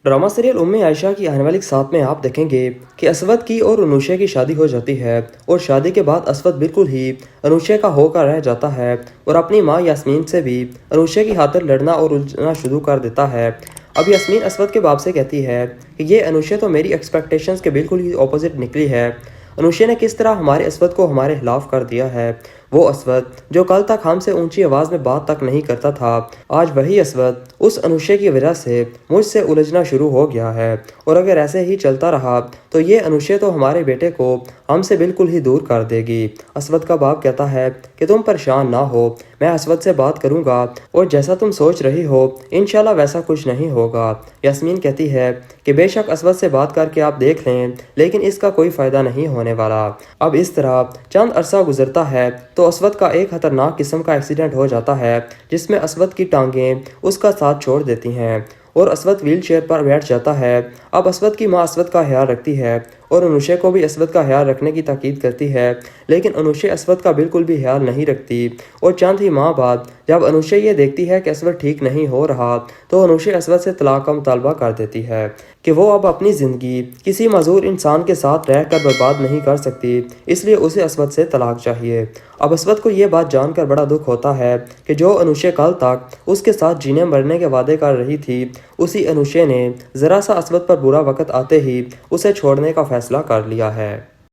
Drama serial उम्मे आयशा की आने वाली साथ में आप देखेंगे कि असवद की और अनुषा की शादी हो जाती है और शादी के बाद असवद बिल्कुल ही अनुषा का होकर रह जाता है और अपनी माँ यास्मीन से भी अनुषा की खातिर लड़ना और उलझना शुरू कर देता है। अब यास्मीन असवद के बाप से कहती है कि ये अनुषा तो मेरी एक्सपेक्टेशंस के बिल्कुल ही ऑपोजिट निकली है। अनुषा ने किस तरह हमारे असवद को हमारे खिलाफ कर दिया है। वो असवद जो कल तक हमसे ऊंची आवाज़ में बात तक नहीं करता था, आज वही असवद उस अनुषा की वजह से मुझसे उलझना शुरू हो गया है और अगर ऐसे ही चलता रहा तो ये अनुषा तो हमारे बेटे को हमसे बिल्कुल ही दूर कर देगी। असवद का बाप कहता है कि तुम परेशान ना हो, मैं असवद से बात करूंगा और जैसा तुम सोच रही हो इंशाल्लाह वैसा कुछ नहीं होगा। यास्मीन कहती है कि बेशक असवद से बात करके आप देख लें, लेकिन इसका कोई फ़ायदा नहीं होने वाला। अब इस तरह चंद अरसा गुजरता है तो असवद का एक खतरनाक किस्म का एक्सीडेंट हो जाता है जिसमें असवद की टांगें उसका साथ छोड़ देती हैं और असवद व्हील चेयर पर बैठ जाता है। अब असवद की माँ असवद का ख्याल रखती है और अनुषा को भी असवद का ख्याल रखने की ताकीद करती है, लेकिन अनुषा असवद का बिल्कुल भी ख्याल नहीं रखती और चंद ही माह बाद जब अनुषा ये देखती है कि असवद ठीक नहीं हो रहा तो अनुषा असवद से तलाक का मुतालबा कर देती है कि वो अब अपनी ज़िंदगी किसी मजूर इंसान के साथ रहकर बर्बाद नहीं कर सकती, इसलिए उसे असवद से तलाक चाहिए। अब असवद को ये बात जानकर बड़ा दुख होता है कि जो अनुषा कल तक उसके साथ जीने मरने के वादे कर रही थी, उसी अनुषा ने ज़रा सा असवद पर बुरा वक्त आते ही उसे छोड़ने का फैसला कर लिया है।